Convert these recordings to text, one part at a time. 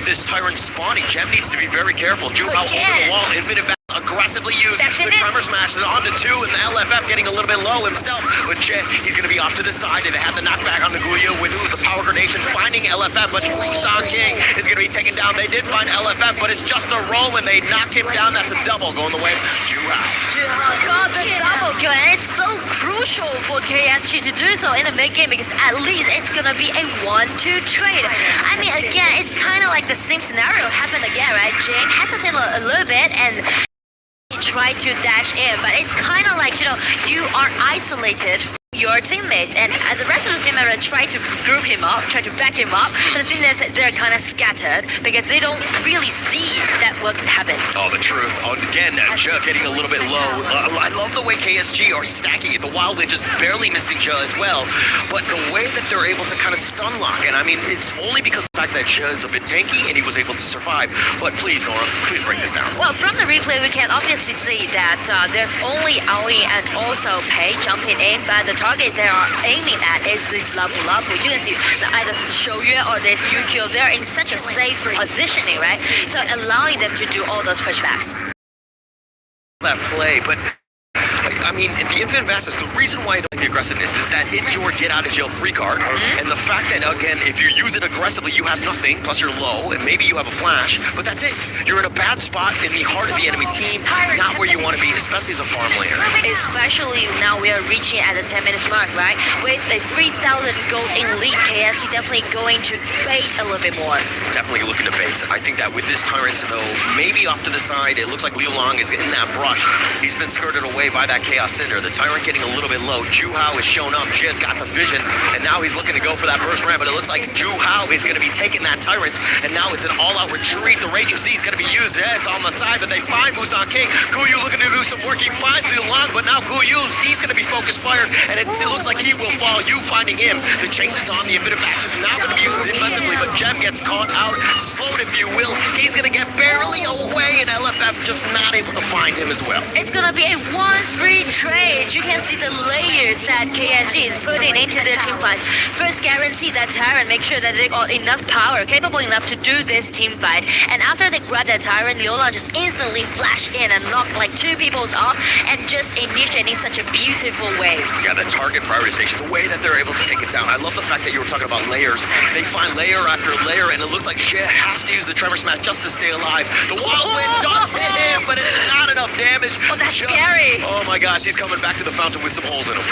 this Tyrant spawning, Gem needs to be very careful. Ju out over the wall, infinite aggressively used. The Tremor Smash is on to 2, and the LFF getting a little bit low himself. But Jet, he's going to be off to the side, and they have the knockback on the Guyu with the power grenation finding LFF, but Musan King is going to be taken down. They did find LFF, but it's just a roll when they knock him down. That's a double going the way of Juhao. Juhao got the double kill, and it's so crucial for KSG to do so in the mid game because at least it's going to be a 1-2 trade. I mean, again, it's kind of like the same scenario happened again, right? Jane hesitated a little bit and try to dash in, but it's kind of like, you know, you are isolated from your teammates, and the rest of the team members try to group him up, try to back him up, but the thing is they're kind of scattered because they don't really see that what happened. Oh, the truth. Oh, again, Juh getting a little bit low. I love the way KSG are stacking it. The Wild Witch just barely missing Juh as well, but the way that they're able to kind of stun lock, and I mean, it's only because of the fact that Juh is a bit tanky and he was able to survive. But please, Nora, please break this down. Well, from the replay, we can obviously see that there's only Aoi and also Pei jumping in, but the target they are aiming at is this level up, which you can see either Shouyue or this Yukio. They're in such a safe positioning, right? So allowing them to do all those pushbacks. That play, but I mean, the Infinite Bastards, the reason why I don't like the aggressiveness is that it's your get-out-of-jail-free card, and the fact that, again, if you use it aggressively, you have nothing, plus you're low, and maybe you have a flash, but that's it. You're in a bad spot in the heart of the enemy team, not where you want to be, especially as a farm laner. Especially now we are reaching at the 10 minutes mark, right? With a 3,000 gold in lead, KSG definitely going to bait a little bit more. Definitely looking to bait. I think that with this Tyrant, though, maybe off to the side, it looks like Liu Long is in that brush. He's been skirted away by that Chaos Cinder. The Tyrant getting a little bit low. Juhao has shown up. Jizz got the vision, and now he's looking to go for that burst ramp, but it looks like Juhao is going to be taking that Tyrant, and now it's an all-out retreat. The Raging Sea is going to be used. Yeah, it's on the side, but they find Musan King. Guyu looking to do some work. He finds Liu Long, but now Guyu, he's going to be focused fire, and it looks like he will fall. You finding him. The chase is on. The Infinite Fast is now going to be used defensively, but Gem gets caught out, slowed if you will. He's going to get barely away, and LFF just not able to find him as well. It's going to be a 1-3 trade. You can see the layers that KSG is putting into their team fight. First, guarantee that Tyrant, make sure that they got enough power, capable enough to do this team fight. And after they grab that Tyrant, Liu Long just instantly flash in and knock like 2 people off and just initiating such a beautiful way. Yeah, the target prioritization, the way that they're able to take it down. I love the fact that you were talking about layers. They find layer after layer, and it looks like Shea has to use the Tremor Smash just to stay alive. The Wild Wind does hit him, but it's not enough damage. Oh, that's scary. Oh my gosh, he's coming back to the fountain with some holes in him.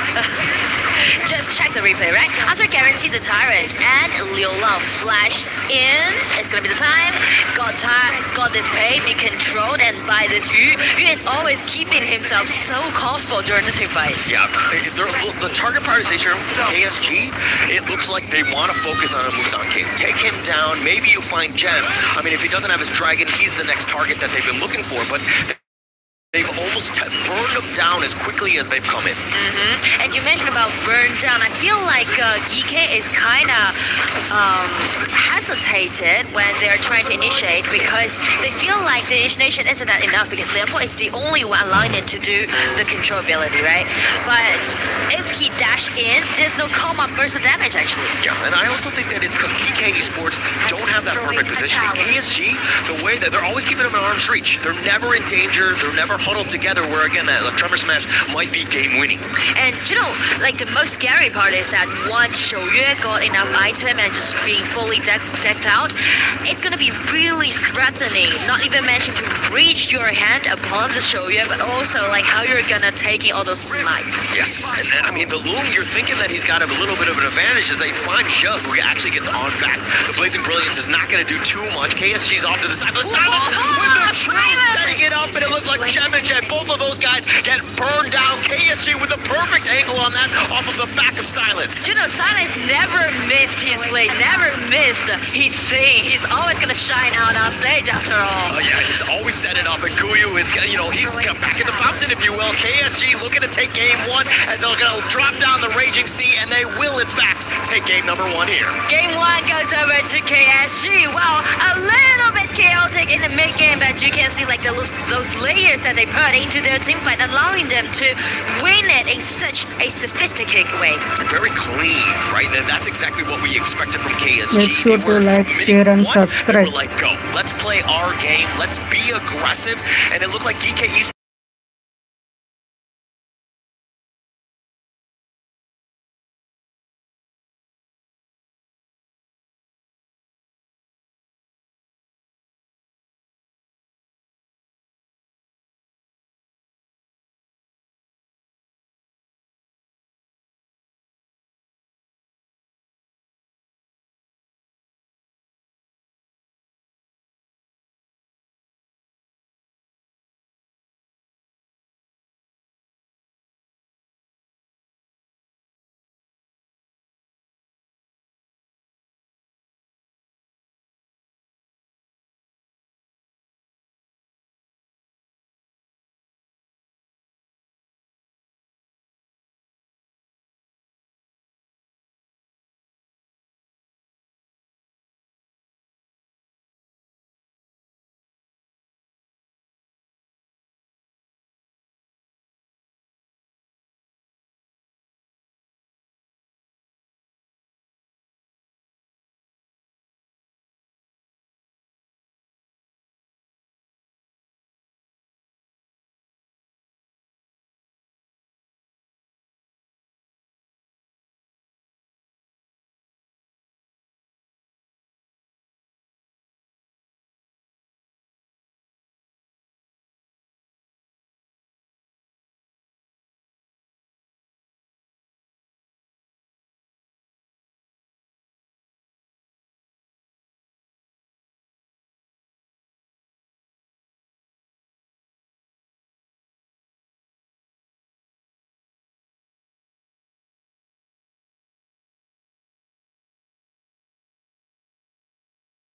Just check the replay, right? After guarantee the Tyrant and Liu Long flash in, it's gonna be the time. Got this Pei be controlled, and by this Yu is always keeping himself so comfortable during the team fight. Yeah, the target prioritization of KSG, it looks like they want to focus on a Musan King. Take him down, maybe you find Gem. I mean, if he doesn't have his dragon, he's the next target that they've been looking for, but they've almost burned them down as quickly as they've come in. And you mentioned about burn down. I feel like GK is kind of hesitated when they're trying to initiate because they feel like the initiation isn't that enough because Leopold is the only one allowing it to do the control ability, right? But if he dash in, there's no come-up burst of damage actually. Yeah, and I also think that it's because GK Esports don't have that perfect positioning. KSG, the way that they're always keeping them in arm's reach. They're never in danger. They're never huddled together where, again, that Tremor Smash might be game-winning. And, you know, like, the most scary part is that once Shouyue got enough item and just being fully decked out, it's gonna be really threatening, not even mention to reach your hand upon the Shouyue, but also, like, how you're gonna take in all those smite. Yes, and then, I mean, the Loom, you're thinking that he's got a little bit of an advantage as they find Juh, who actually gets on back. The Blazing Brilliance is not gonna do too much. KSG's off to the side, but Silence with the tree setting it up, and it looks like Gem and Jet, both of those guys get burned down. KSG with a perfect angle on that off of the back of Silence. You know, Silence never missed his play, never missed his thing. He's always gonna shine out on stage after all. Yeah, he's always set it up, and Guyu is, you know, he's back in the fountain, if you will. KSG looking to take game 1 as they're gonna drop down the Raging Sea, and they will, in fact, take game number 1 here. Game 1 goes over to KSG. Well, a little bit chaotic in the mid game, but you can see like those layers that they put into their team fight, allowing them to win it in such a sophisticated way. Very clean, right? And that's exactly what we expected from KSG. Make sure to like, share and They subscribe. were like, go, let's play our game, let's be aggressive, and it looked like DKE's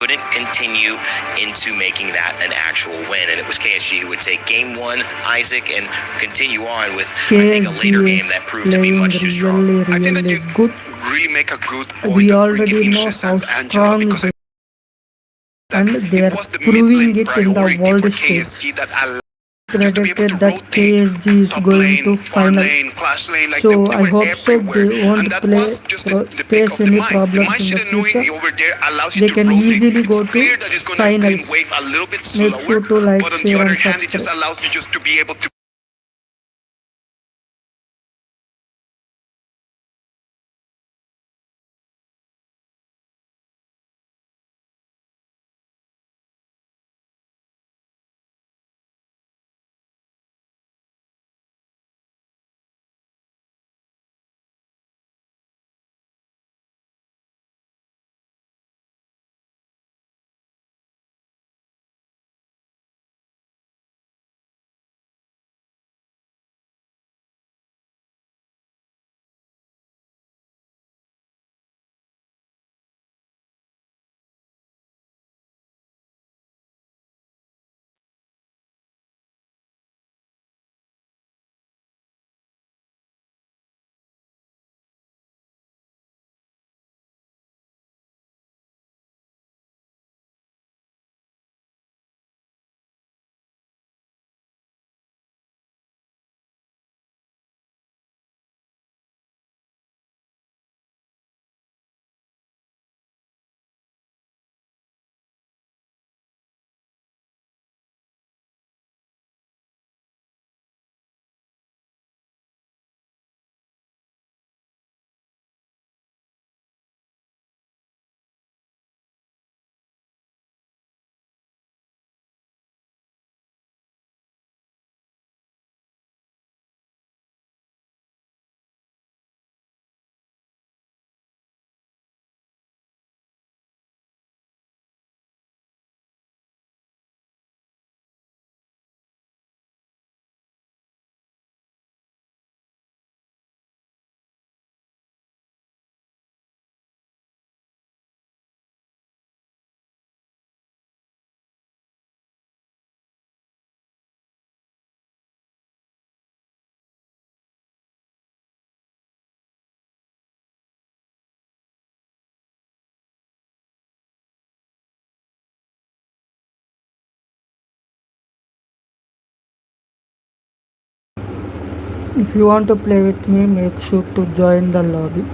couldn't continue into making that an actual win, and it was KSG who would take game one, Isaac, and continue on with, I think, a later game that proved to be much too strong. I think that you good. really make a good point We of already bringing know Inches how and Angela strong because it is, that and they it are was the proving mid-lane it in the priority world for stage. KSG that allowed just to be able Predicted to that rotate KSG is top going lane, to farm final. lane, clash lane, like So they I were hope so everywhere. they won't And that play was just the pick face of the any mind. The problems mind in the shouldn't knowing future. over there allows you They to can rotate. easily go It's to clear that it's going to finals. wave a little bit Make slower, sure to like, but on the share other and hand, it just subscribe. allows you just to be able to If you want to play with me, make sure to join the lobby.